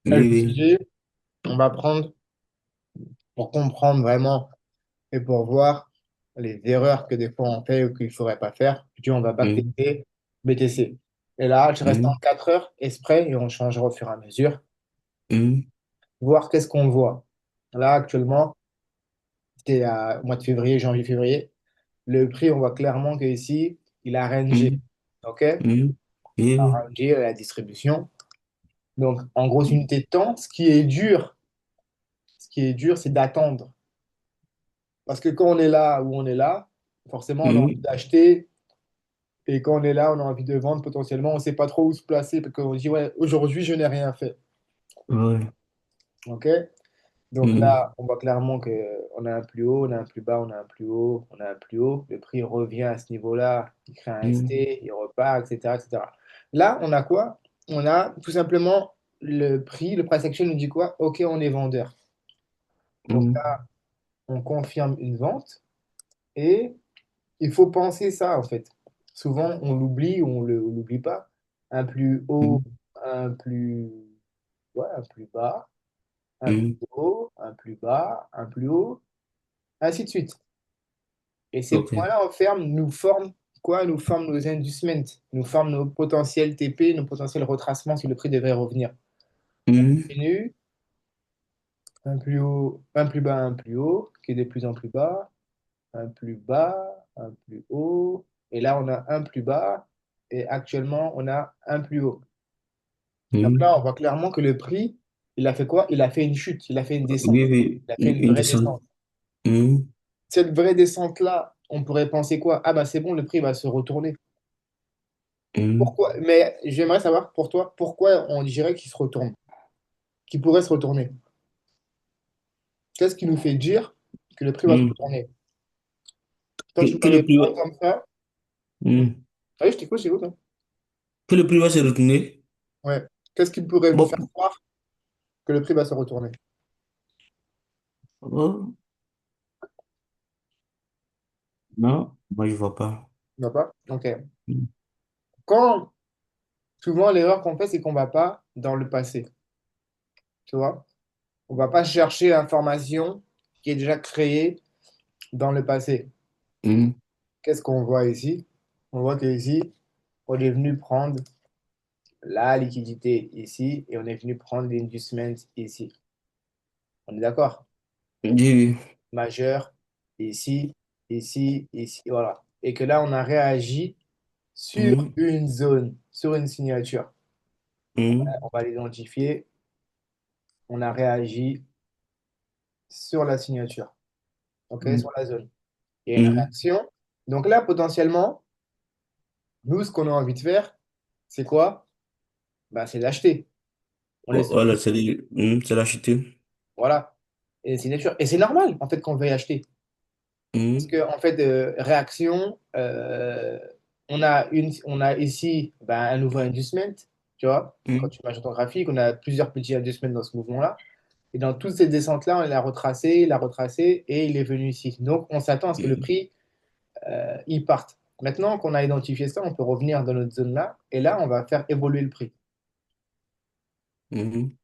Oui, oui. LPG, on va prendre pour comprendre vraiment et pour voir les erreurs que des fois on fait ou qu'il ne faudrait pas faire. Puis on va Mhm, backtester, BTC. Et là, je reste en mhm, 4 heures, esprit, et on changera au fur et à mesure. mhm, Voir qu'est-ce qu'on voit. Là, actuellement, c'était au mois de février, janvier-février. Le prix, on voit clairement qu'ici, il a rangé. mhm, OK? Il mhm. Oui, a oui. rangé la distribution. Donc, en grosse unité de temps, ce qui est dur, c'est d'attendre. Parce que quand on est là où on est là, forcément, on a envie Mhm, d'acheter. Et quand on est là, on a envie de vendre potentiellement. On ne sait pas trop où se placer parce qu'on dit, ouais, aujourd'hui, je n'ai rien fait. ouais. OK? Donc Mhm, là, on voit clairement qu'on a un plus haut, on a un plus bas, on a un plus haut, on a un plus haut. Le prix revient à ce niveau-là, il crée un mhm, ST, il repart, etc., etc. Là, on a quoi? On a tout simplement le prix, le price action nous dit quoi? OK, on est vendeur. Donc mhm, là, on confirme une vente et il faut penser ça en fait. Souvent, on l'oublie ou on l'oublie pas. Un plus haut, mhm, un plus, ouais, un plus bas, un plus mhm. haut, un plus bas, un plus haut, ainsi de suite. Et ces Ok. points-là, en ferme, nous forment quoi? Nous forment nos inducements, nous forment nos potentiels TP, nos potentiels retracements si le prix devrait revenir. Mhm, Continue, un plus haut, un plus bas, un plus haut, qui est de plus en plus bas, un plus bas, un plus haut. Et là, on a un plus bas. Et actuellement, on a un plus haut. Donc mhm. là, on voit clairement que le prix, il a fait quoi? Il a fait une chute, il a fait une descente. Oui, oui. Il a fait une Une vraie descente. descente. Mhm, Cette vraie descente-là, on pourrait penser quoi? Ah bah c'est bon, le prix va se retourner. mhm, Pourquoi? Mais j'aimerais savoir pour toi, pourquoi on dirait qu'il se retourne, qu'il pourrait se retourner. Qu'est-ce qui nous fait dire que le prix va se mhm. retourner? Toi, tu Que peux le prix va, répondre comme ça. mhm. Ah oui, je t'écoute, hein. Que le prix va se retourner. Ouais. Qu'est-ce qui pourrait vous Bon, faire croire que le prix va se retourner? oh, non, moi je vois pas. Tu vois pas? Ok. Mhm, Quand, souvent, l'erreur qu'on fait, c'est qu'on va pas dans le passé. Tu vois? On va pas chercher l'information qui est déjà créée dans le passé. mhm, Qu'est-ce qu'on voit ici? On voit qu'ici, on est venu prendre la liquidité ici et on est venu prendre l'inducement ici. On est d'accord? oui, oui. Majeur, ici, ici, ici, voilà. Et que là, on a réagi sur Mhm, une zone, sur une signature. mhm, On va l'identifier. On a réagi sur la signature, OK, mhm, sur la zone. Il y a une mhm. réaction. Donc là, potentiellement, nous, ce qu'on a envie de faire, c'est quoi? Bah, c'est d'acheter. On laisse, Voilà, c'est l'acheter. voilà, et signature. Et c'est normal, en fait, qu'on veuille acheter. Parce Mhm, que, en fait, réaction, on a ici ben, un nouveau inducement, tu vois. Quand mhm, tu imagines ton graphique, on a plusieurs petits inducements dans ce mouvement-là. Et dans toutes ces descentes-là, on l'a retracé et il est venu ici. Donc, on s'attend à ce que le mhm, prix, il parte. Maintenant qu'on a identifié ça, on peut revenir dans notre zone-là et là, on va faire évoluer le prix. mhm.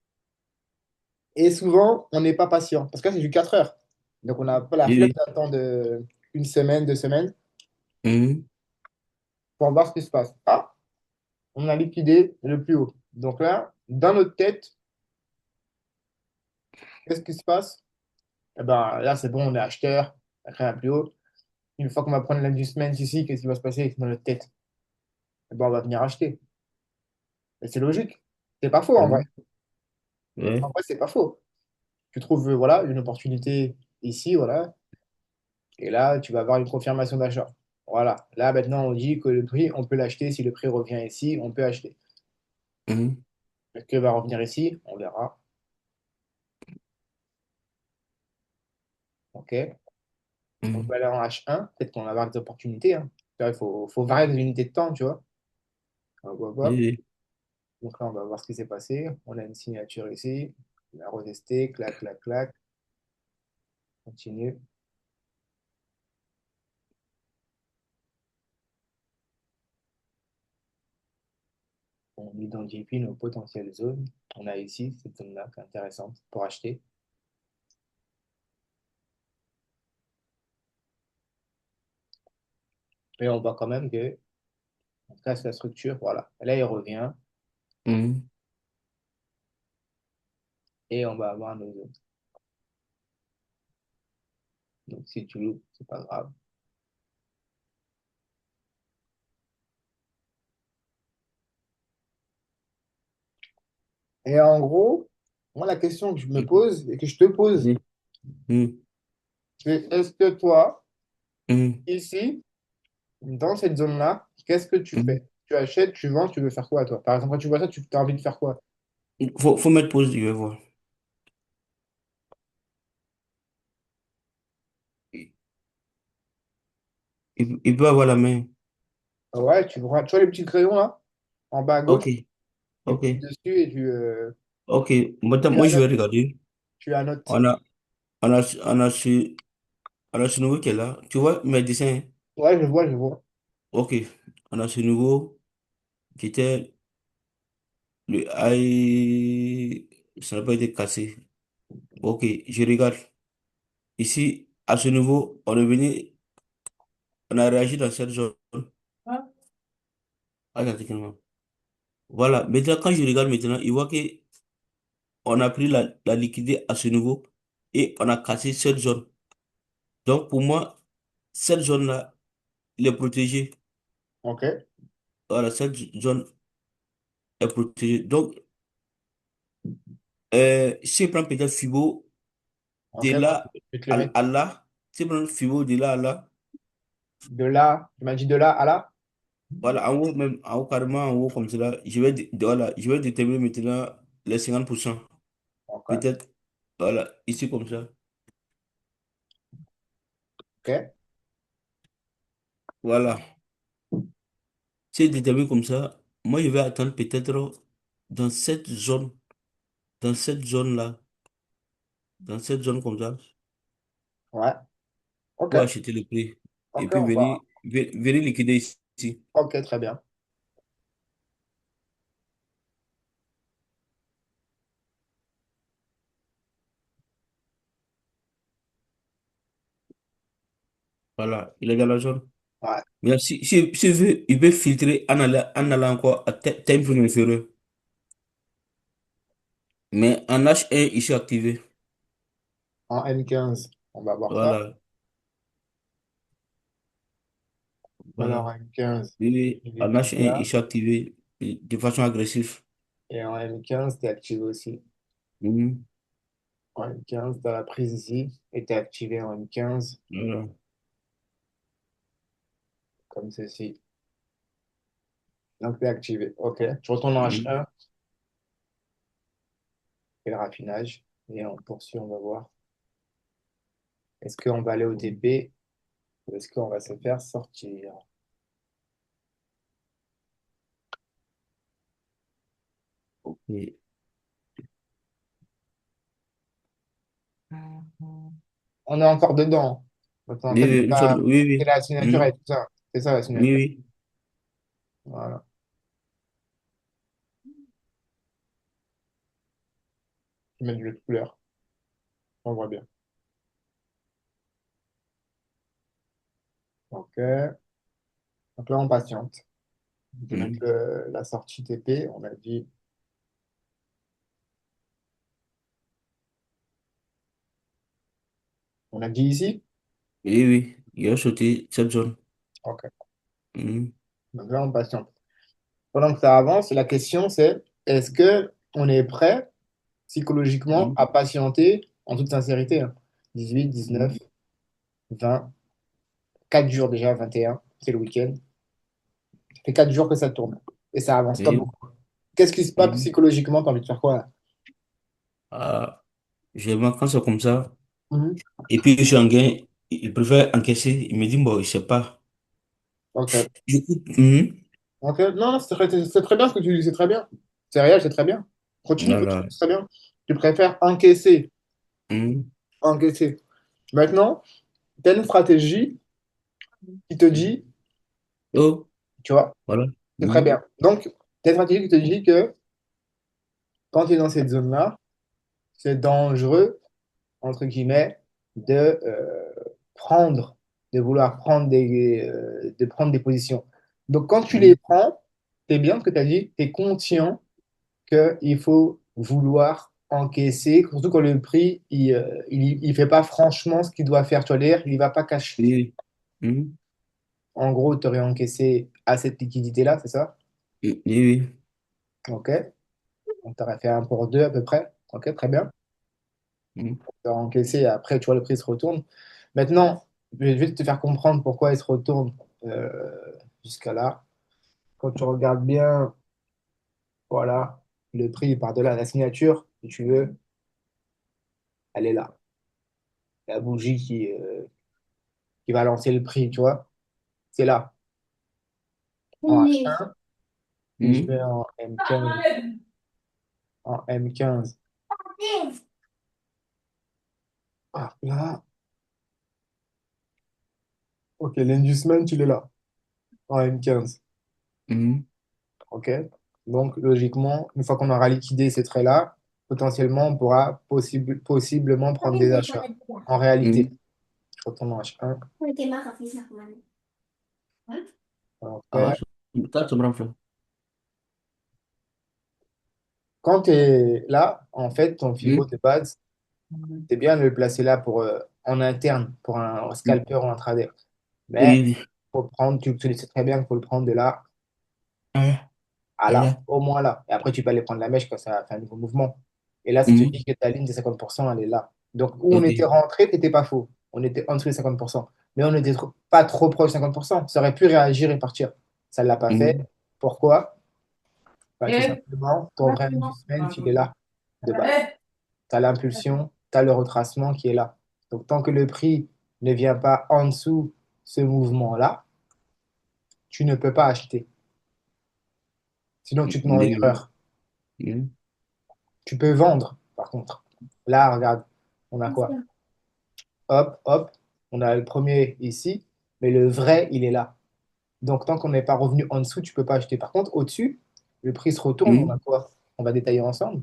Et souvent, on n'est pas patient parce que là, c'est du 4 heures. Donc, on n'a pas la Oui, flemme oui. d'attendre une semaine, 2 semaines Mhm, pour voir ce qui se passe. Ah, on a liquidé le plus haut. Donc là, dans notre tête, qu'est-ce qui se passe? Eh ben, là, c'est bon, on est acheteur, on a créé un plus haut. Une fois qu'on va prendre l'inducement ici, qu'est-ce qui va se passer dans notre tête? Eh ben, on va venir acheter. Et c'est logique. C'est pas faux en vrai. mhm. Ouais. En vrai, c'est pas faux. Tu trouves voilà, une opportunité ici, voilà, et là, tu vas avoir une confirmation d'achat. Voilà. Là, maintenant, on dit que le prix, on peut l'acheter. Si le prix revient ici, on peut acheter. Mhm, Est-ce qu'il va revenir ici? On verra. OK. On mhm. peut aller en H1. Peut-être qu'on va avoir des opportunités, hein. Il faut varier les unités de temps, tu vois. Hop, hop, Oui, hop. oui. Donc là, on va voir ce qui s'est passé. On a une signature ici. On a retesté. Clac, clac, clac. Continue. On identifie nos potentielles zones. On a ici cette zone-là qui est intéressante pour acheter. Et on voit quand même que on casse la structure. Voilà. Et là, il revient mhm, et on va avoir nos zones. Donc, si tu loupes, c'est pas grave. Et en gros, moi, la question que je me pose et que je te pose, mhm, mhm, c'est est-ce que toi, mhm, ici, dans cette zone-là, qu'est-ce que tu mhm. fais? Tu achètes, tu vends, tu veux faire quoi, toi? Par exemple, quand tu vois ça, tu as envie de faire quoi? Faut mettre pause, je vais voir. Il, il peut avoir la main. Ouais, tu vois les petits crayons là, en bas à Ok, gauche, tu ok, cliques dessus et ok. Maintenant, tu moi, je vais annotes. regarder. Tu annotes. On a, on a ce nouveau qui est là. Tu vois mes dessins, hein? Ouais, je vois, je vois. Ok. On a ce nouveau qui était le AI. Ça n'a pas été cassé. Ok, je regarde. Ici, à ce niveau, on est venu, on a réagi dans cette zone. Ah, pratiquement. Voilà. Maintenant, quand je regarde maintenant, il voit que on a pris la liquidité à ce niveau et on a cassé cette zone. Donc, pour moi, cette zone-là, il est protégée. Ok. Voilà, cette zone est protégée. Donc, si on prend peut-être Fibo Ok, de bah, là je vais te le mettre. à là, si on prend Fibo de là à là, De là, tu m'as dit de là à là? voilà, en haut, même, en haut, carrément, en haut, comme cela, voilà, je vais déterminer maintenant les 50%. Ok. Peut-être, voilà, ici comme ça. Ok. Voilà. Si je détermine comme ça, moi, je vais attendre peut-être dans cette zone, dans cette zone-là, dans cette zone comme ça, Ouais. Ok. pour acheter le prix. Et Ok, puis venir, venir liquider ici. Ok, très bien. Voilà, il est dans la zone. Ouais. Mais si il veut filtrer en allant encore à time frame inférieur. Mais en H1, il s'est activé. En N15, on va voir ça. Voilà, Alors, voilà. N15, Oui, oui, il est en bien H1, il là. s'est activé de façon agressive. Et en N15, tu es activé aussi. Mhm, En N15, dans la prise ici, et tu es activé en N15, voilà. comme ceci. Donc, tu es activé. Ok. Tu retournes en Mhm, H1, et le raffinage. Et on poursuit, on va voir. Est-ce qu'on va aller au TP ou est-ce qu'on va se faire sortir? ok. On est encore dedans. Donc, en Oui, fait, oui, oui, c'est oui. la signature et Mhm, tout ça. C'est ça la oui, signature. oui. Voilà. Je mets de couleur. On voit bien. OK. Donc là, on patiente. Je vais mettre Mhm, la sortie TP. On a dit ici. oui, oui. Il a sauté cette zone. OK. Mhm, Donc là, on patiente. Pendant que ça avance, la question c'est est-ce que on est prêt psychologiquement mhm, à patienter en toute sincérité, hein. 18, 19, mhm. 20, 4 jours déjà, 21, c'est le week-end. Ça fait 4 jours que ça tourne et ça avance pas Oui, beaucoup. Qu'est-ce qui se passe mhm. psychologiquement? T'as envie de faire quoi là? Ah, généralement, quand c'est comme ça, Mhm. et puis je suis en gain, il préfère encaisser. Il me dit, bon, je sais pas. Ok. J'écoute. Mhm. Ok. Non, non, c'est très bien ce que tu dis, c'est très bien. C'est réel, c'est très bien. Continue, continue, Voilà. c'est très bien. Tu préfères encaisser, Mhm. encaisser. Maintenant, tu as une stratégie qui te dit, Oh, tu vois, voilà. c'est très Mhm. bien. Donc, Test stratégique te dit que quand tu es dans cette zone-là, c'est dangereux, entre guillemets, de prendre, de vouloir de prendre des positions. Donc, quand tu les Mhm. prends, c'est bien ce que tu as dit, tu es conscient qu'il faut vouloir encaisser, surtout quand le prix, il fait pas franchement ce qu'il doit faire. Tu vois, l'air, il va pas cacher. Oui, oui. Mhm. En gros, tu aurais encaissé à cette liquidité-là, c'est ça? Oui, oui. OK. Donc, tu aurais fait un pour deux à peu près. OK, très bien. Mhm. Tu aurais encaissé et après, tu vois, le prix se retourne. Maintenant, je vais te faire comprendre pourquoi il se retourne jusqu'à là. Quand tu regardes bien, voilà, le prix par delà la signature, si tu veux, elle est là. La bougie qui va lancer le prix, tu vois, c'est là. En H1, si je Mhm. vais en M15, ah, là, ok, l'inducement, il est là, en M15, Mhm. ok? Donc, logiquement, une fois qu'on aura liquidé ces traits-là, potentiellement, on pourra possiblement prendre des achats. En réalité, Mhm. je retourne en H1, Ah, ok. ça, c'est bon, frère. Quand tu es là, en fait, ton FIBO Mhm. de base, c'est bien de le placer là en interne, pour un Mhm. scalper ou un trader. Mais Oui, oui. faut prendre, tu sais très bien qu'il faut le prendre de là Ah, à là, voilà. au moins là. Et après, tu peux aller prendre la mèche quand ça fait un nouveau mouvement. Et là, ça te Mhm. dit que ta ligne de 50%, elle est là. Donc, où on Ok. était rentré, t'étais pas faux. On était en dessous des 50%. Mais on n'était pas trop proche de 50%. Ça aurait pu réagir et partir. Ça ne l'a pas fait. Mhm. Pourquoi? Bah, tout simplement, ton vrai inducement, il est là, de base. Tu as l'impulsion, tu as le retracement qui est là. Donc, tant que le prix ne vient pas en dessous ce mouvement-là, tu ne peux pas acheter. Sinon, tu te mets en Oui, oui. erreur. Mhm. Tu peux vendre, par contre. Là, regarde, on a quoi? Hop, hop, on a le premier ici, mais le vrai, il est là. Donc, tant qu'on n'est pas revenu en dessous, tu peux pas acheter. Par contre, au-dessus, le prix se retourne, on a Mhm. quoi? On va détailler ensemble.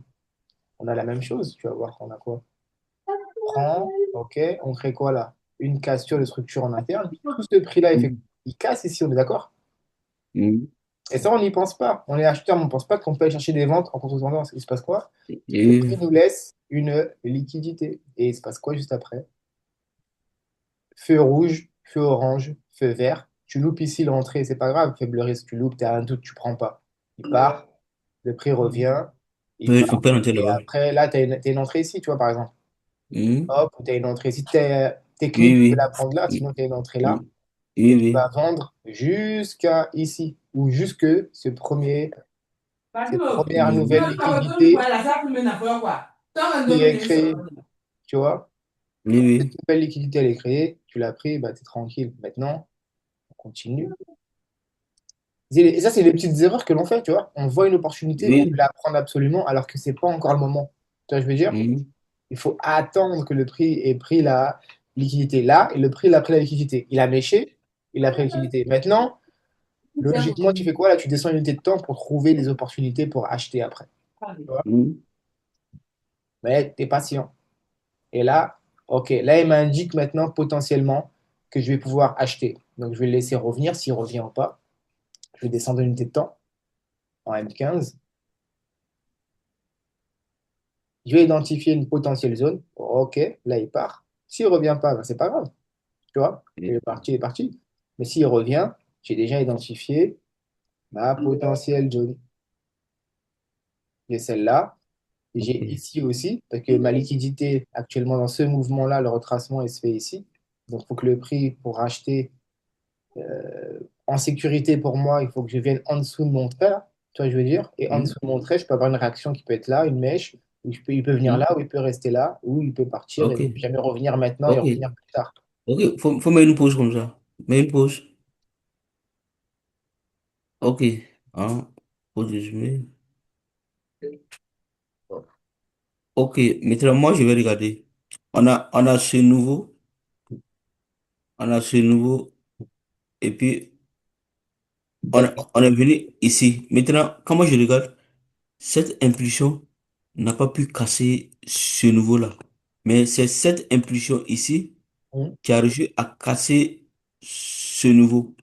On a la même chose, tu vas voir, on a quoi? Prend, ok, on crée quoi là? Une cassure de structure en interne. Tout ce prix-là, Mhm. il casse ici, on est d'accord? Mhm. Et ça, on n'y pense pas. On est acheteur, mais on ne pense pas qu'on peut aller chercher des ventes en contre-tendance. Il se passe quoi? Oui, Le prix oui. nous laisse une liquidité. Et il se passe quoi juste après? Feu rouge, feu orange, feu vert. Tu loupes ici l'entrée, c'est pas grave, faible risque, tu loupes, tu as un doute, tu prends pas. Il part, le prix revient, il On part. peut rentrer Et là-bas. après, là, t'as une entrée ici, tu vois, par exemple. Mhm. Hop, tu as une entrée ici. T'es clean, Oui, tu peux oui. la prendre là, sinon tu as une entrée là. Oui, oui, Et tu vas oui. vendre jusqu'à ici, ou jusque cette première nouvelle Mhm. liquidité qui est créée, tu vois. Oui, Cette oui. nouvelle liquidité, elle est créée, tu l'as pris, bah, tu es tranquille. Maintenant, on continue. Et ça, c'est les petites erreurs que l'on fait, tu vois. On voit une opportunité, on veut Oui. la prendre absolument, alors que c'est pas encore le moment. Tu vois, je veux dire, Mhm. il faut attendre que le prix ait pris la liquidité là, et le prix il a pris la liquidité. Il a méché, il a pris la liquidité. Maintenant, logiquement, tu fais quoi là? Tu descends une unité de temps pour trouver les opportunités pour acheter après. Tu vois. Mhm. Mais tu es patient. Et là, ok, là, il m'indique maintenant potentiellement que je vais pouvoir acheter. Donc, je vais le laisser revenir s'il revient ou pas. Je vais descendre une unité de temps en M15. Je vais identifier une potentielle zone. Ok, là, il part. S'il ne revient pas, ben, c'est pas grave. Tu vois, il est parti, il est parti. Mais s'il revient, j'ai déjà identifié ma potentielle zone. J'ai celle-là. J'ai Ok. ici aussi, parce que ma liquidité actuellement dans ce mouvement-là, le retracement, il se fait ici. Donc, il faut que le prix pour acheter en sécurité pour moi, il faut que je vienne en dessous de mon trait, là. Tu vois, je veux dire. Et en Mhm. dessous de mon trait, je peux avoir une réaction qui peut être là, une mèche, où il peut venir Mhm. là, ou il peut rester là, ou il peut partir et Ok. ne jamais revenir maintenant et Ok. revenir plus tard. Ok. Faut mettre une pause comme ça. Mets une pause. Ok. Hein? Pause résumé. Ok. Maintenant, moi, je vais regarder. On a ce nouveau. On a ce nouveau. Et puis, D'accord. on est venu ici. Maintenant, quand moi je regarde, cette impulsion n'a pas pu casser ce niveau-là. Mais c'est cette impulsion ici Mhm. qui a réussi à casser ce niveau.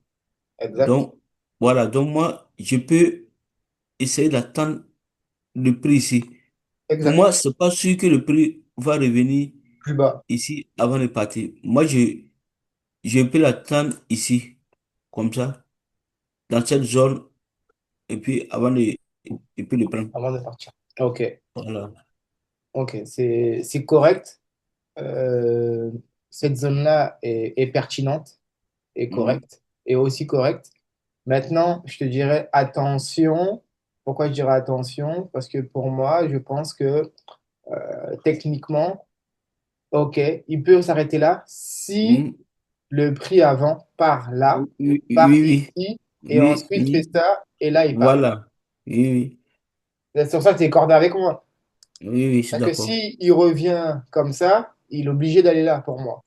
Exact. Donc, voilà. Donc, moi, je peux essayer d'attendre le prix ici. Pour Exact. moi, c'est pas sûr que le prix va revenir Plus bas. ici avant de partir. Moi, je peux l'attendre ici, comme ça, dans cette zone, et puis et puis le prendre. Avant de partir. Ok. Voilà. Ok. C'est correct. Euh, cette zone-là est pertinente, est Mhm. correcte, et aussi correcte. Maintenant, je te dirais attention. Pourquoi je dirais attention? Parce que pour moi, je pense que techniquement, ok, il peut s'arrêter là si Mhm. le prix avant part là, Oui, oui, part oui, ici, et oui, ensuite fait oui. ça, et là, il part. Voilà. Oui, oui, C'est sur ça que tu es cordé avec moi. oui, oui, je suis Parce que d'accord. si il revient comme ça, il est obligé d'aller là pour moi,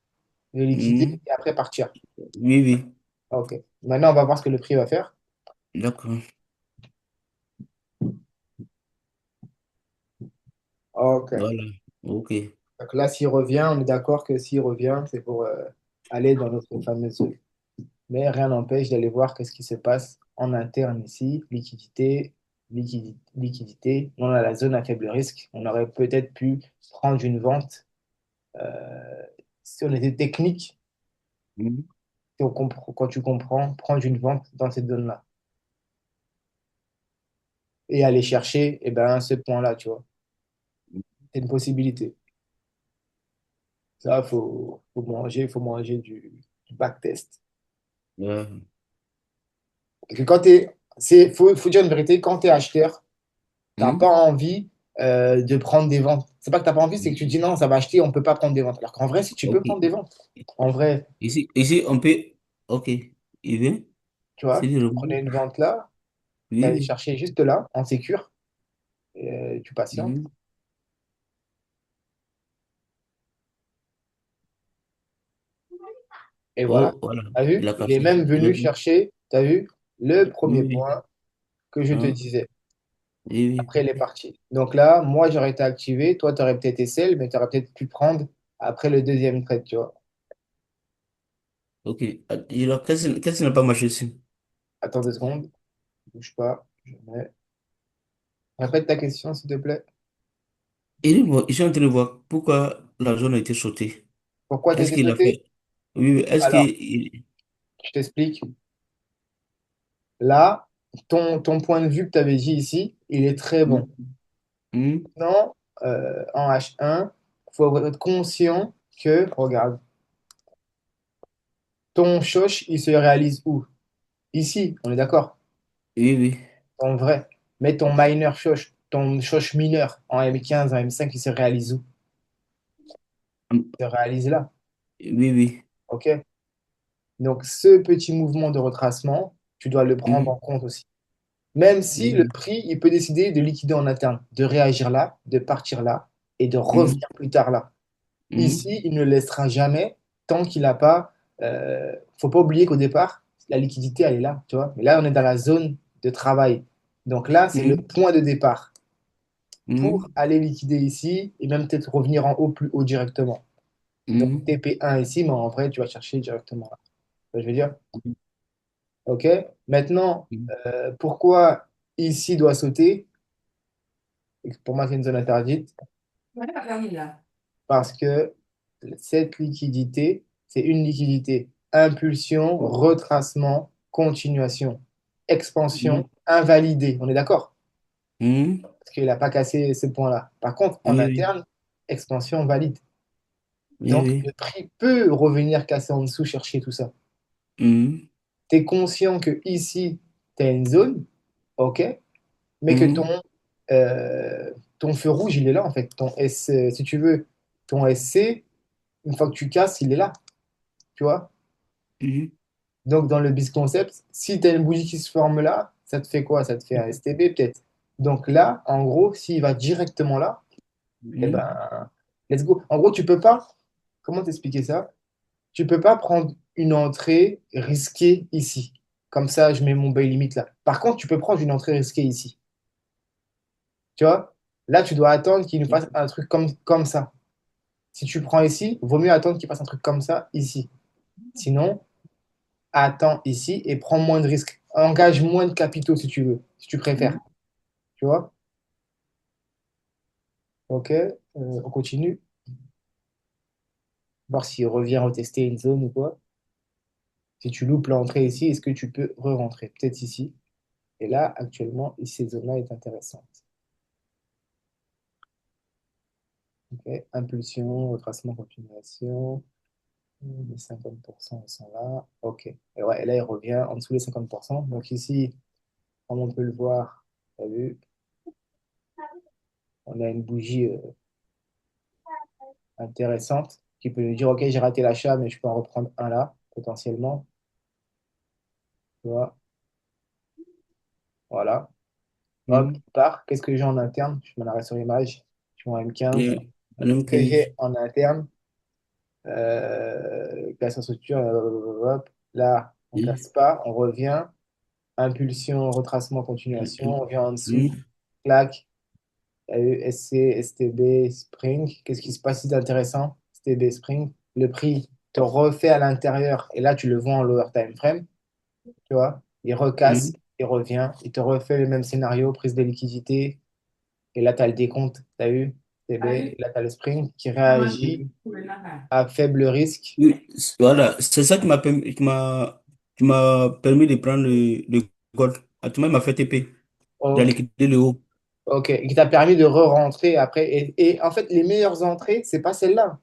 de liquider Mhm. et après partir. Oui, oui, Ok. Maintenant, on va voir ce que le prix va faire. d'accord. Ok. Voilà. OK. Donc là, s'il revient, on est d'accord que s'il revient, c'est pour aller dans notre fameuse zone. Mais rien n'empêche d'aller voir qu'est-ce qui se passe en interne ici. Liquidité, liquidité. On a la zone à faible risque. On aurait peut-être pu prendre une vente. Si on était technique, Mhm. si quand tu comprends, prendre une vente dans cette zone-là et aller chercher eh ben, ce point-là, tu vois. C'est une possibilité. Ça, faut manger du backtest. Ouais. Parce que faut dire une vérité, quand tu es acheteur, t'as pas Mhm. envie de prendre des ventes. C'est pas que t'as pas envie, c'est que tu dis non, ça va acheter, on peut pas prendre des ventes. Alors qu'en vrai, si tu peux OK. prendre des ventes, en vrai, Ici, on peut. OK. Il vient? tu C'est vois, le tu robot? prenais une vente là, tu Oui, allais oui. chercher juste là, en sécure, et, tu patientes. Mhm. Et voilà. Oh, voilà. T'as Il vu? a Il est capté. même Il a venu vu. chercher, t'as vu, le Oui, premier oui. point que je te Hein? disais. Oui, Après, oui. il est parti. Donc là, moi, j'aurais été activé, toi, tu aurais peut-être été mais tu aurais peut-être pu prendre après le deuxième trade, tu vois. OK. Alors, qu'est-ce qui n'a pas marché ici? Attends 2 secondes, bouge pas. Répète ta question, s'il te plaît. Je suis en train de voir pourquoi la zone a été sautée. Pourquoi tu Est-ce étais qu'il a sauté? fait. Oui, oui. Est-ce Alors, qu'il. je t'explique. Là, ton point de vue que tu avais dit ici, il est très bon. Mhm. Mhm. Non, en H1, il faut être conscient que, regarde, ton shosh, il se réalise où? Ici, on est d'accord, Oui, oui. en vrai. Mais ton minor shosh, ton shosh mineur en M15, en M5, il se réalise où? Il se réalise là, Oui, oui. ok? Donc, ce petit mouvement de retracement, tu dois le prendre en Mhm. compte aussi. Même si le Oui, prix, il peut décider de liquider en interne, de réagir là, de partir là et de oui. Mhm. revenir plus tard là. Mhm. Ici, il ne laissera jamais tant qu'il n'a pas. Faut pas oublier qu'au départ, la liquidité, elle est là, tu vois. Mais là, on est dans la zone de travail. Donc là, c'est le Mhm. point de départ pour Mhm. aller liquider ici et même peut-être revenir en haut plus haut directement. Donc Mhm. TP1 ici, mais en vrai, tu vas chercher directement là. Je veux dire, OK? Maintenant, Mhm. pourquoi ici doit sauter? Et pour moi, c'est une zone interdite. Parce que cette liquidité, c'est une liquidité. Impulsion, retracement, continuation, expansion, Mhm. invalidé. On est d'accord? Mhm. Parce qu'il n'a pas cassé ce point-là. Par contre, en Oui, oui. interne, expansion valide. Oui, Donc, le oui. prix peut revenir casser en dessous, chercher tout ça. Mhm. Tu es conscient que ici, tu as une zone, OK, mais que Mhm. euh, ton feu rouge, il est là, en fait. Ton S, si tu veux, ton SC, une fois que tu casses, il est là, tu vois? Mhm. Donc, dans le BIS concept, si tu as une bougie qui se forme là, ça te fait quoi? Ça te fait un STB peut-être. Donc là, en gros, s'il va directement là, eh Mhm. ben, let's go. En gros, tu peux pas, comment t'expliquer ça? Tu peux pas prendre une entrée risquée ici. Comme ça, je mets mon bail limite là. Par contre, tu peux prendre une entrée risquée ici. Tu vois? Là, tu dois attendre qu'il nous fasse un truc comme ça. Si tu prends ici, vaut mieux attendre qu'il fasse un truc comme ça ici. Sinon, attends ici et prends moins de risques. Engage moins de capitaux si tu veux, si tu préfères. Tu vois? Ok, on continue. Voir s'il revient retester une zone ou quoi. Si tu loupes l'entrée ici, est-ce que tu peux re-rentrer? Peut-être ici. Et là, actuellement, cette zone-là est intéressante. Ok, impulsion, retracement, continuation. Les 50% ils sont là. Ok. Et ouais, et là, il revient en dessous des 50%. Donc ici, comme on peut le voir, tu as vu, on a une bougie intéressante qui peut nous dire, ok, j'ai raté l'achat, mais je peux en reprendre un là, potentiellement. Tu vois, voilà. Hop, Mhm. il part. Qu'est-ce que j'ai en interne? Je m'en arrête sur l'image. Je vois M15. Et un homme Que qui. j'ai en interne? Casse en structure. Hop. Là, on casse pas. On revient. Impulsion, retracement, continuation. On vient en dessous. Mhm. Clac. Il y a eu SC, STB, Spring. Qu'est-ce qui se passe ici d'intéressant? STB, Spring. Le prix te refait à l'intérieur. Et là, tu le vois en lower time frame. Tu vois? Il recasse. Mhm. Il revient. Il te refait le même scénario. Prise de liquidité. Et là, tu as le décompte, tu as eu TB, et là, tu as le Spring qui réagit à faible risque. Oui, voilà, c'est ça qui m'a permis de prendre le gold. Actuellement, il m'a fait TP. Il a Ok, liquidé le haut. ok, qui t'a permis de re-rentrer après. Et en fait, les meilleures entrées, c'est pas celle-là,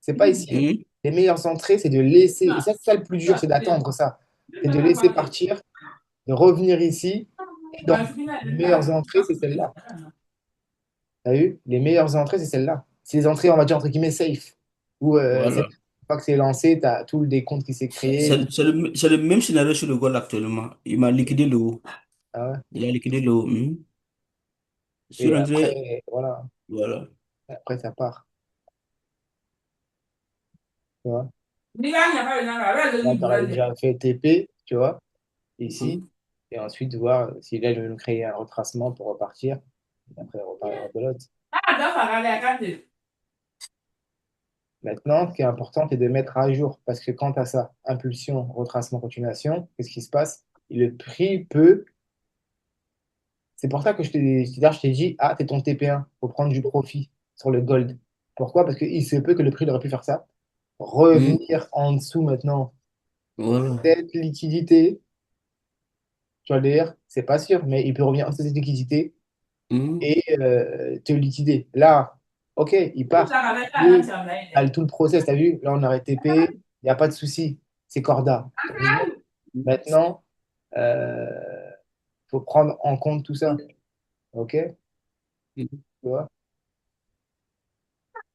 c'est pas ici, hein. Mhm. Les meilleures entrées, c'est de laisser, et ça, c'est ça le plus dur, c'est d'attendre ça. C'est de laisser partir, de revenir ici. Et donc, les meilleures entrées, c'est celle-là. Tu as vu? Les meilleures entrées, c'est celle-là. C'est les entrées, on va dire, entre guillemets, safe. Où c'est Voilà. une fois que c'est lancé, tu as tout le décompte qui s'est créé. C'est le même scénario sur le gold actuellement. Il m'a liquidé le haut. Ah ouais. Il a liquidé le haut. Mhm. Sur Et entrée, après, voilà. voilà. Après, ça part. Tu vois. Là, tu aurais déjà fait TP, tu vois, ici. Mhm. Et ensuite, voir si là, je vais nous créer un retracement pour repartir. Et après, rebelote. Maintenant, ce qui est important, c'est de mettre à jour. Parce que quand tu as ça, impulsion, retracement, continuation, qu'est-ce qui se passe? Le prix peut. C'est pour ça que je t'ai dit, ah, t'es ton TP1, faut prendre du profit sur le gold. Pourquoi? Parce qu'il se peut que le prix il aurait pu faire ça. Mhm. Revenir en dessous maintenant, Voilà. cette liquidité. Tu vas le dire, c'est pas sûr, mais il peut revenir en cette liquidité Mhm. et te liquider. Là, ok, il part. Il a tout le process, t'as vu? Là, on a TP, il n'y a pas de souci. C'est Corda. T'as vu. Maintenant, il faut prendre en compte tout ça. Ok? Tu Mhm. vois?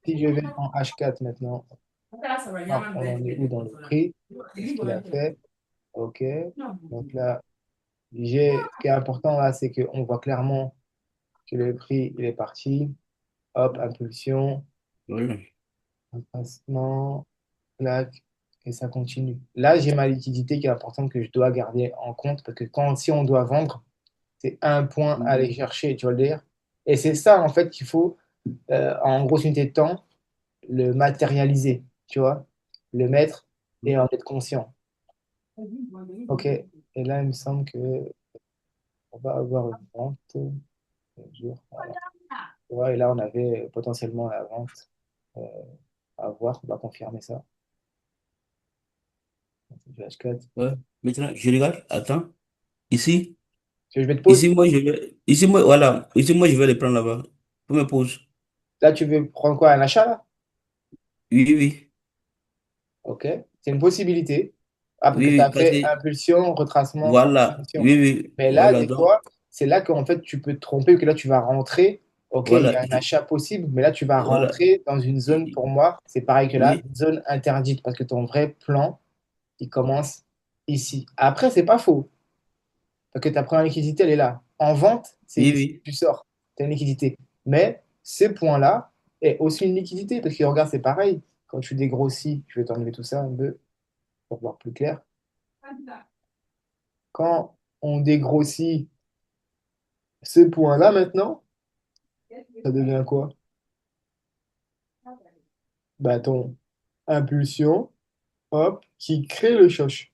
Si je vais en H4 maintenant, hop, on en est où dans le prix? Qu'est-ce qu'il a fait? Ok. Donc là, ce qui est important là, c'est qu'on voit clairement que le prix, il est parti. Hop, impulsion, Voilà. passement, clac, et ça continue. Là, j'ai ma liquidité qui est importante que je dois garder en compte parce que si on doit vendre, c'est un point à aller Mhm. chercher, tu vois le dire. Et c'est ça, en fait, qu'il faut, en grosse unité de temps, le matérialiser, tu vois, le mettre et en être conscient. Ok, et là, il me semble que on va avoir une vente. Voilà. Ouais, et là, on avait potentiellement la vente euh, à voir, on va confirmer ça. Du H4. Ouais. Maintenant, je regarde. Attends. Ici. Je vais te poser. Ici, moi, je vais. Ici, moi, voilà. Ici, moi, je vais les prendre là-bas. Pour me pause. Là, tu veux prendre quoi? Un achat, là? Oui, oui. Ok. C'est une possibilité. Ah, parce Oui, que tu oui. as Parce que, fait impulsion, retracement, voilà. continuation. Oui, oui. Mais là, Voilà. des Donc, fois, c'est là qu'en fait, tu peux te tromper, que là, tu vas rentrer. Ok, il y voilà. a un achat possible, mais là, tu vas Voilà. rentrer dans une zone, pour moi, c'est pareil que là, Oui. une zone interdite, parce que ton vrai plan, il commence ici. Après, c'est pas faux, parce que ta première liquidité, elle est là. En vente, c'est Oui, ici, oui. tu sors, tu as une liquidité. Mais ce point-là est aussi une liquidité, parce que regarde, c'est pareil. Quand tu dégrossis, je vais t'enlever tout ça un peu pour voir plus clair. Quand on dégrossit ce point-là maintenant, ça devient quoi? Bah, ton impulsion, hop, qui crée le choc.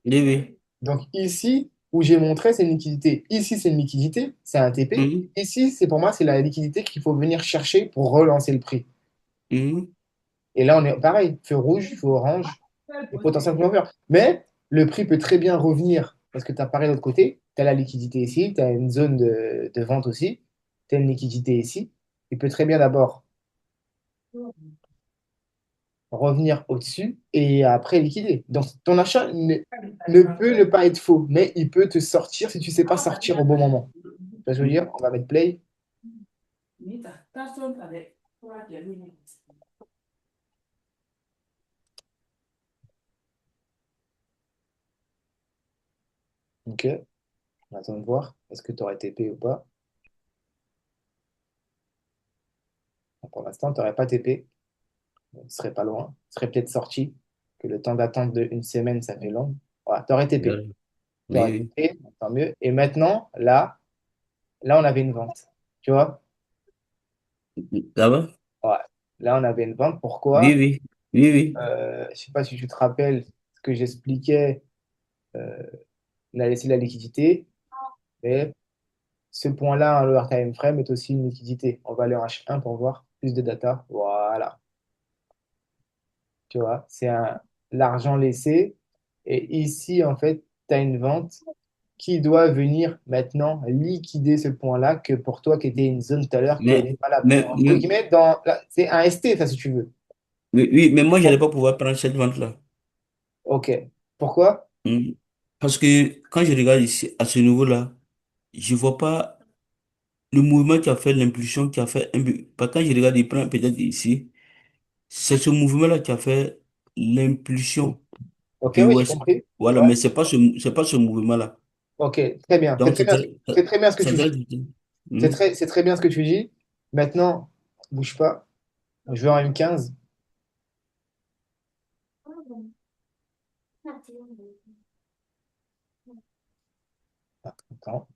Oui, oui. Donc ici, où j'ai montré, c'est une liquidité. Ici, c'est une liquidité, c'est un TP. Mhm, Ici, c'est pour moi, c'est la liquidité qu'il faut venir chercher pour relancer le prix. mhm. Et là, on est pareil, feu rouge, feu orange, et potentiel plus. Mais le prix peut très bien revenir parce que tu as pareil de l'autre côté, tu as la liquidité ici, tu as une zone de vente aussi, tu as une liquidité ici. Il peut très bien d'abord revenir au-dessus et après liquider. Donc ton achat ne peut ne pas être faux, mais il peut te sortir si tu ne sais pas sortir au bon moment. Tu vois ce que je veux dire? On va mettre play. Ok, on attend de voir. Est-ce que tu aurais TP ou pas? Pour l'instant, tu n'aurais pas TP. Tu ne serais pas loin. Tu serais peut-être sorti. Que le temps d'attente d'une semaine, ça fait long. Voilà, tu aurais TP. Oui, Tu aurais oui. TP, tant mieux. Et maintenant, là, on avait une vente. Tu vois? Ça va? Ouais. Là, on avait une vente. Oui, Pourquoi? oui. Oui, oui. Je ne sais pas si tu te rappelles ce que j'expliquais. On a laissé la liquidité. Et ce point-là, en lower time frame, est aussi une liquidité. On va aller en H1 pour voir plus de data. Voilà. Tu vois, l'argent laissé. Et ici, en fait, tu as une vente qui doit venir maintenant liquider ce point-là que pour toi, qui était une zone tout à l'heure, qui Mais, n'était pas là. mais, Entre mais, guillemets, c'est un ST, ça, si tu veux. oui, mais moi, je n'allais Bon, pas pouvoir prendre cette vente-là. ok. Pourquoi? Mhm. Parce que quand je regarde ici, à ce niveau-là, je vois pas le mouvement qui a fait l'impulsion, qui a fait un but. Parce que quand je regarde, il prend peut-être ici, c'est ce mouvement-là qui a fait l'impulsion Ok, du oui, j'ai West. compris. Voilà, Ouais. mais c'est pas ce mouvement-là. Ok, très bien. Donc, C'est très bien ce que ça tu doit dis. être. Mhm. C'est très bien ce que tu dis. Maintenant, bouge pas. Je vais en M15. Attends.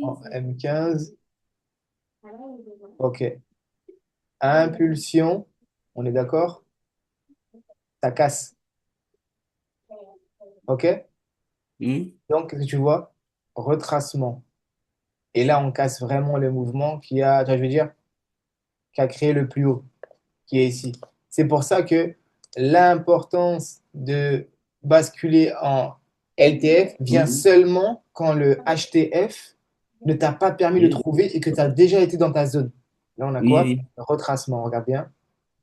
En M15. Ok. Impulsion. On est d'accord? Ça casse. Ok? Mhm. Donc, qu'est-ce que tu vois? Retracement. Et là, on casse vraiment le mouvement tu vois, je veux dire, qui a créé le plus haut, qui est ici. C'est pour ça que l'importance de basculer en LTF vient Mhm. seulement quand le HTF ne t'a pas permis de Oui, trouver et que tu as déjà été dans ta zone. Là, on a quoi? oui. Retracement, regarde bien.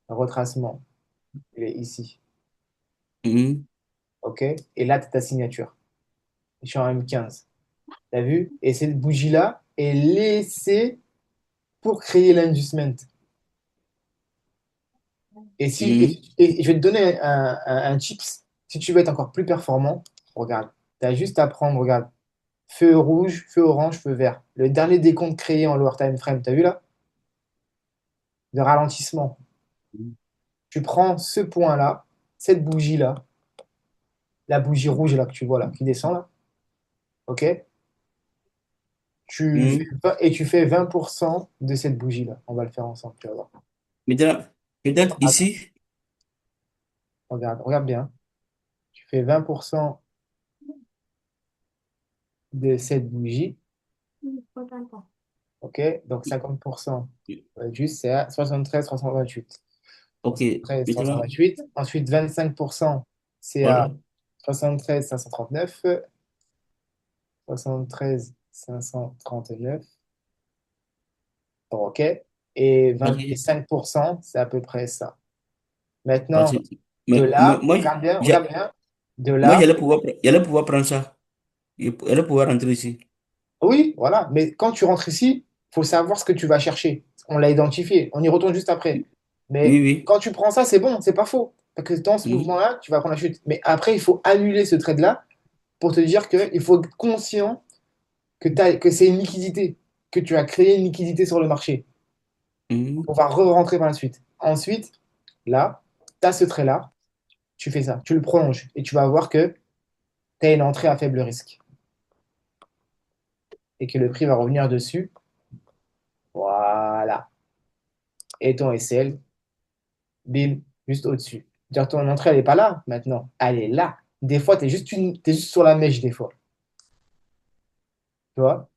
Retracement, il est ici. Mhm. OK? Et là, tu as ta signature. Je suis en M15. T'as vu? Et cette bougie-là est laissée pour créer l'inducement. Mhm. Et je vais te donner un tips. Si tu veux être encore plus performant, regarde. Tu as juste à prendre, regarde, feu rouge, feu orange, feu vert. Le dernier décompte créé en lower time frame, tu as vu là? De ralentissement. Tu prends ce point-là, cette bougie-là, la bougie rouge là que tu vois là, qui descend là, ok? Mhm. Et tu fais 20% de cette bougie-là. On va le faire ensemble, tu vas voir. Maintenant, peut-être Attends, ici. regarde bien. Tu fais 20% de cette bougie, ok? Donc 50%, juste, c'est à 73, 328. Ok, 73, maintenant, 328. Ensuite, 25%, c'est à voilà. 73, 539. 73, 539. Bon, ok. Parce Et que, 5%, c'est à peu près ça. parce Maintenant, que- de mais là, moi, regarde bien, de moi là, j'allais pouvoir prendre ça. J'allais pouvoir rentrer ici. oui, voilà. Mais quand tu rentres ici, il faut savoir ce que tu vas chercher. On l'a identifié. On y retourne juste après. Oui, Mais oui. quand tu prends ça, c'est bon, c'est pas faux. Parce que dans ce Mhm. mouvement-là, tu vas prendre la chute. Mais après, il faut annuler ce trade-là pour te dire qu'il faut être conscient que c'est une liquidité, que tu as créé une liquidité sur le marché. Mhm. On va re-rentrer par la suite. Ensuite, là, tu as ce trait-là. tu fais ça, tu le prolonges et tu vas voir que tu as une entrée à faible risque et que le prix va revenir dessus. Voilà. Et ton SL, bim, juste au-dessus. Dire ton entrée, elle n'est pas là maintenant. Elle est là. Des fois, t'es juste sur la mèche, des fois. Tu vois?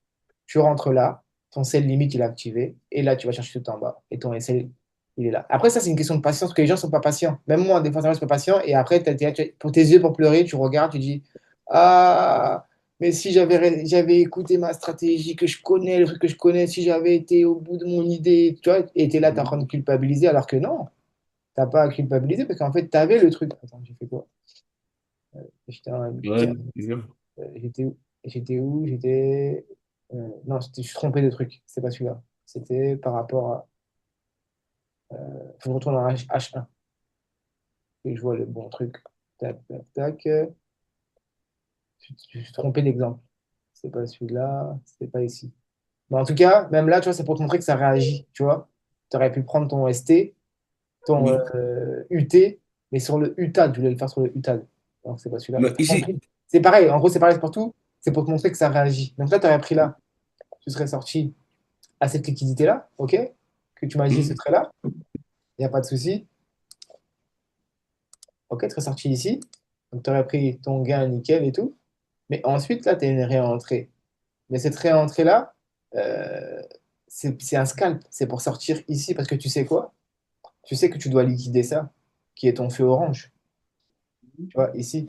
Tu rentres là, ton sel limite, il est activé. Et là, tu vas chercher tout en bas. Et ton SL, il est là. Après, ça, c'est une question de patience, parce que les gens ne sont pas patients. Même moi, des fois, ça, je suis pas patient. Et après, pour tes yeux, pour pleurer, tu regardes, tu dis, ah, mais si j'avais écouté ma stratégie que je connais, le truc que je connais, si j'avais été au bout de mon idée, tu vois, et t'es là, t'es en train de culpabiliser, alors que non. T'as pas à culpabiliser parce qu'en fait, tu avais le truc. Attends, j'ai fait quoi? J'étais en Ouais, M4, bien. j'étais où? J'étais où? Non, je suis trompé de truc. C'est pas celui-là. C'était par rapport à. Faut que je retourne en H1 et je vois le bon truc. Tac, tac, tac. Je suis trompé d'exemple. C'est pas celui-là. C'est pas ici. Mais en tout cas, même là, tu vois, c'est pour te montrer que ça réagit. Tu vois, tu aurais pu prendre ton ST, ton Oui. UT, mais sur le UTAD, je voulais le faire sur le UTAD. Donc, c'est pas celui-là. Mais T'as ici, compris? C'est pareil, en gros, c'est pareil pour tout. C'est pour te montrer que ça réagit. Donc là, tu aurais pris là, tu serais sorti à cette liquidité-là, OK? Que tu m'as dit, ce hum, serait là, il n'y a pas de souci. OK, tu serais sorti ici. Donc, tu aurais pris ton gain nickel et tout. Mais ensuite, là, tu as une réentrée. Mais cette réentrée-là, euh, c'est un scalp. C'est pour sortir ici parce que tu sais quoi? Tu sais que tu dois liquider ça, qui est ton feu orange. Tu vois, ici.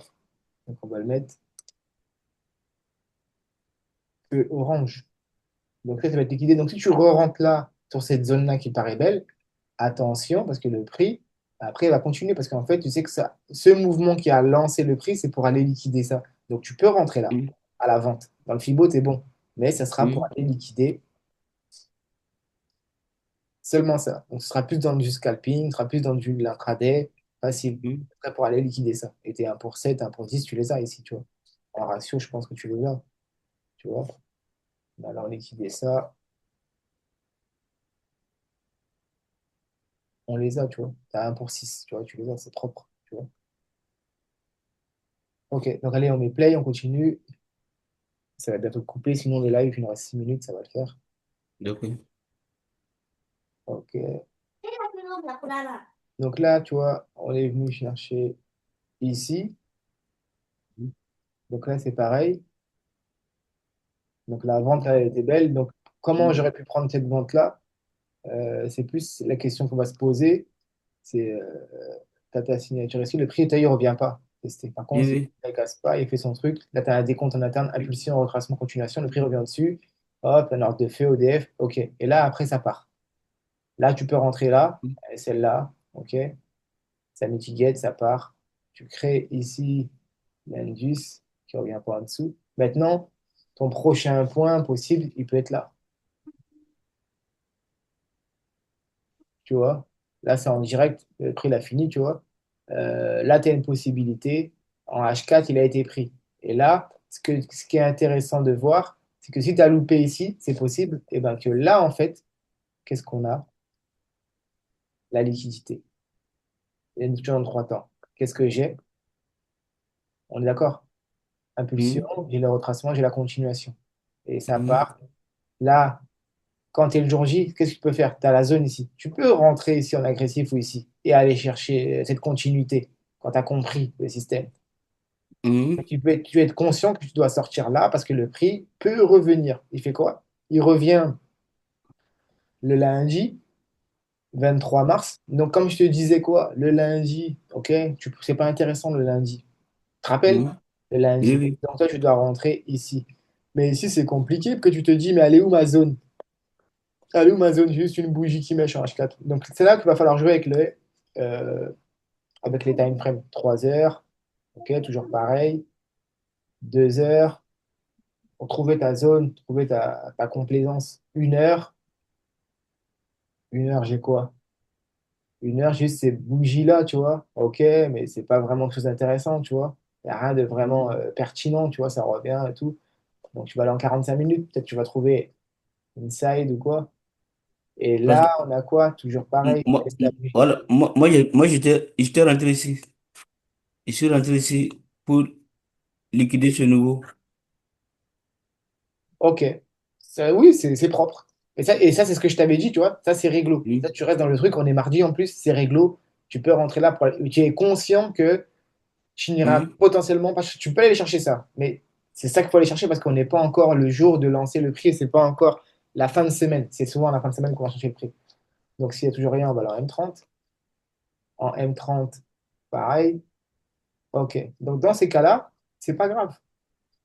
Donc, on va le mettre feu orange. Donc, ça va être liquidé. Donc, si tu re-rentres là, sur cette zone-là qui paraît belle, attention, parce que le prix, après, va continuer. Parce qu'en fait, tu sais que ça, ce mouvement qui a lancé le prix, c'est pour aller liquider ça. Donc, tu peux rentrer là, hum, à la vente. Dans le Fibo, c'est bon. Mais ça sera pour hum, aller liquider seulement ça. Donc, ce sera plus dans du scalping, ce sera plus dans du l'intraday, facile. hum. Après, pour aller liquider ça. Et t'es 1 pour 7, 1 pour 10, tu les as ici, tu vois. En ratio, je pense que tu les as, tu vois. On va alors liquider ça. On les a, tu vois. T'as 1 pour 6, tu vois, tu les as, c'est propre, tu vois. Ok, donc allez, on met play, on continue. Ça va bientôt couper, sinon les lives, il nous reste 6 minutes, ça va le faire. D'accord. Ok. Donc là, tu vois, on est venu chercher ici. Hum, Donc là, c'est pareil. Donc la vente, là, elle était belle. Donc, comment hum, j'aurais pu prendre cette vente-là? C'est plus la question qu'on va se poser. C'est t'as ta signature ici, le prix est taillé, il ne revient pas. Testé. Par oui, contre, si oui. il ne casse pas, il fait son truc. Là, tu as un décompte en interne, impulsion, retracement, continuation, le prix revient dessus. Hop, un ordre de feu, ODF, OK. Et là, après, ça part. Là, tu peux rentrer là, Hum, celle-là, OK. Ça mitigate, ça part. Tu crées ici l'indice qui revient pas en dessous. Maintenant, ton prochain point possible, il peut être là. Tu vois. Là, c'est en direct, le prix l'a fini, tu vois. Là, tu as une possibilité. En H4, il a été pris. Et là, ce qui est intéressant de voir, c'est que si tu as loupé ici, c'est possible, et ben que là, en fait, qu'est-ce qu'on a? La liquidité. Il y a une liquidité en 3 temps. Qu'est-ce que j'ai? On est d'accord? Impulsion, hum, j'ai le retracement, j'ai la continuation. Et ça hum, part. Là, quand tu es le jour J, qu'est-ce que tu peux faire? Tu as la zone ici. Tu peux rentrer ici en agressif ou ici et aller chercher cette continuité quand tu as compris le système. hum, Tu peux être conscient que tu dois sortir là parce que le prix peut revenir. Il fait quoi? Il revient le lundi 23 mars. Donc, comme je te disais quoi, le lundi, ok, c'est pas intéressant le lundi. Tu te rappelles? hum. Le Oui, lundi. oui. Donc, toi, tu dois rentrer ici. Mais ici, c'est compliqué parce que tu te dis, mais elle est où ma zone? Elle est où ma zone? J'ai juste une bougie qui mèche en H4. Donc, c'est là qu'il va falloir jouer euh, avec les time frames. 3 heures, ok, toujours pareil. 2 heures. Pour trouver ta zone, trouver ta complaisance. 1 heure. 1 heure, j'ai quoi? 1 heure, j'ai juste ces bougies-là, tu vois. Ok, mais c'est pas vraiment quelque chose d'intéressant, tu vois. Il n'y a rien de vraiment pertinent, tu vois, ça revient et tout. Donc tu vas aller en 45 minutes, peut-être tu vas trouver une side ou quoi. Et Parce là, que on a quoi? Toujours pareil. moi, Laisse ta bougie. voilà, j'étais rentré ici. Je suis rentré ici pour liquider ce nouveau. Ok. Oui, c'est propre. Et ça c'est ce que je t'avais dit, tu vois. Ça, c'est réglo. Ça, Oui. tu restes dans le truc, on est mardi en plus, c'est réglo. Tu peux rentrer là pour. Tu es conscient que tu n'iras Mhm. potentiellement pas. Tu peux aller chercher ça. Mais c'est ça qu'il faut aller chercher parce qu'on n'est pas encore le jour de lancer le prix et c'est pas encore la fin de semaine. C'est souvent à la fin de semaine qu'on va chercher le prix. Donc, s'il n'y a toujours rien, on va aller en M30. En M30, pareil. Ok. Donc, dans ces cas-là, c'est pas grave.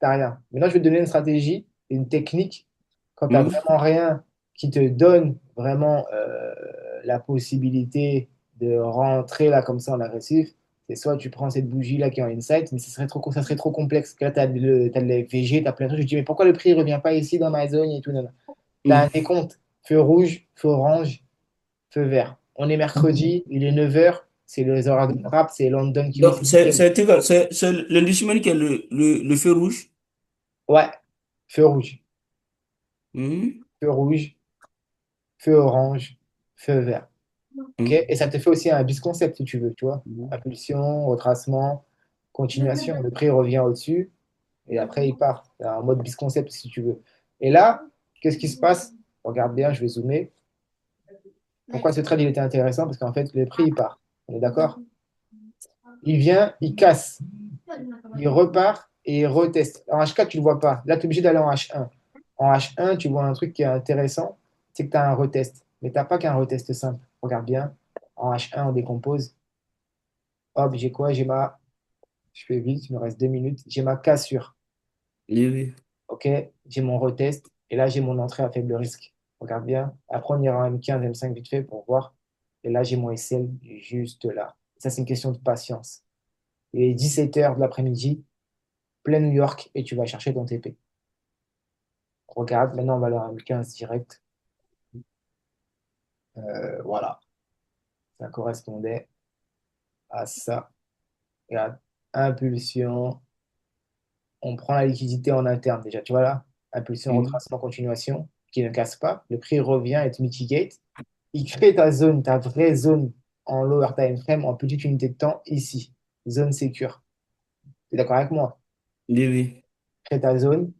T'as rien. Maintenant, je vais te donner une stratégie, une technique. Quand tu n'as Mhm. vraiment rien qui te donne vraiment la possibilité de rentrer là comme ça en agressif, c'est soit tu prends cette bougie-là qui est en insight, mais ça serait trop complexe. Là, tu as, t'as le VG, tu as plein de trucs. Je dis, mais pourquoi le prix ne revient pas ici dans ma zone et tout, non, non. Tu as un Mhm. décompte. Feu rouge, feu orange, feu vert. On est mercredi, il est 9 heures, c'est les horaires de rap, c'est London qui Donc, week. c'est l'indice qui est le feu rouge. Ouais, feu rouge, Mhm. feu rouge, feu orange, feu vert. Ok. Mhm. Et ça te fait aussi un bis concept si tu veux, tu vois. Mhm. Impulsion, retracement, continuation. Le prix revient au-dessus et après il part. C'est un mode bis concept si tu veux. Et là, qu'est-ce qui se passe? Regarde bien, je vais zoomer. Pourquoi ce trade il était intéressant? Parce qu'en fait, le prix il part. On est d'accord? Il vient, il casse, il repart et il reteste. En H4, tu ne le vois pas. Là, tu es obligé d'aller en H1. En H1, tu vois un truc qui est intéressant, c'est que tu as un retest. Mais tu n'as pas qu'un retest simple. Regarde bien. En H1, on décompose. Hop, j'ai quoi? Je fais vite, il me reste 2 minutes. J'ai ma cassure. Oui, oui. OK? J'ai mon retest. Et là, j'ai mon entrée à faible risque. Regarde bien. Après, on ira en M15, M5 vite fait pour voir. Et là, j'ai mon SL juste là. Ça, c'est une question de patience. Il est 17 heures de l'après-midi, plein New York, et tu vas chercher ton TP. Regarde, maintenant, on va aller en M15 direct. Voilà. Ça correspondait à ça. Regarde. Impulsion. On prend la liquidité en interne déjà. Tu vois là? Impulsion, Mhm. retracement, continuation, qui ne casse pas. Le prix revient et te mitigate. Il crée ta zone, ta vraie zone en lower time frame, en petite unité de temps, ici. Zone sécure. Tu es d'accord avec moi? Oui, oui. Crée ta zone.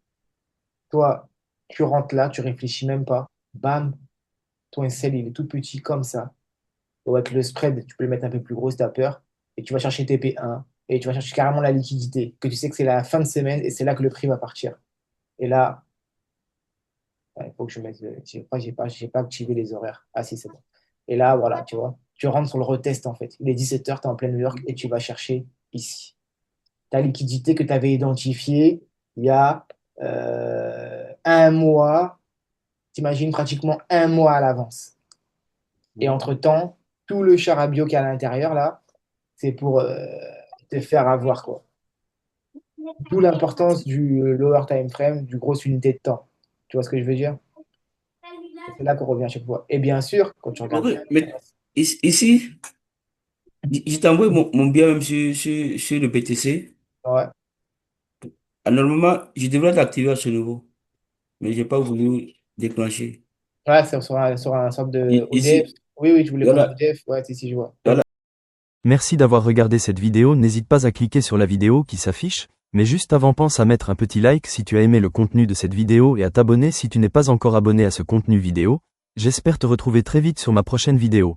Toi, tu rentres là, tu réfléchis même pas. Bam, ton SL, il est tout petit comme ça. Avec le spread, tu peux le mettre un peu plus gros si tu as peur. Et tu vas chercher TP1. Et tu vas chercher carrément la liquidité. Que tu sais que c'est la fin de semaine et c'est là que le prix va partir. Et là, ouais, il faut que je mette. Je crois que j'ai pas activé les horaires. Ah si, c'est bon. Et là, voilà, tu vois, tu rentres sur le retest en fait. Il est 17 heures, tu es en plein New York et tu vas chercher ici. Ta liquidité que tu avais identifiée il y a un mois, t'imagines pratiquement un mois à l'avance. Et entre-temps, tout le charabia qui est à l'intérieur là, c'est pour te faire avoir quoi. D'où l'importance du lower time frame, du grosse unité de temps. Tu vois ce que je veux dire? Et c'est là qu'on revient à chaque fois. Et bien sûr, quand tu regardes Ok, bien, mais ici, je t'envoie mon bien même sur le BTC. ouais, Ah, normalement, je devrais l'activer à ce niveau, mais j'ai pas voulu déclencher. ouais, c'est sur un sorte de ODF. Ici, Oui, oui, tu voulais prendre voilà, ODF. Ouais, si, si, je vois. voilà. Merci d'avoir regardé cette vidéo, n'hésite pas à cliquer sur la vidéo qui s'affiche, mais juste avant pense à mettre un petit like si tu as aimé le contenu de cette vidéo et à t'abonner si tu n'es pas encore abonné à ce contenu vidéo. J'espère te retrouver très vite sur ma prochaine vidéo.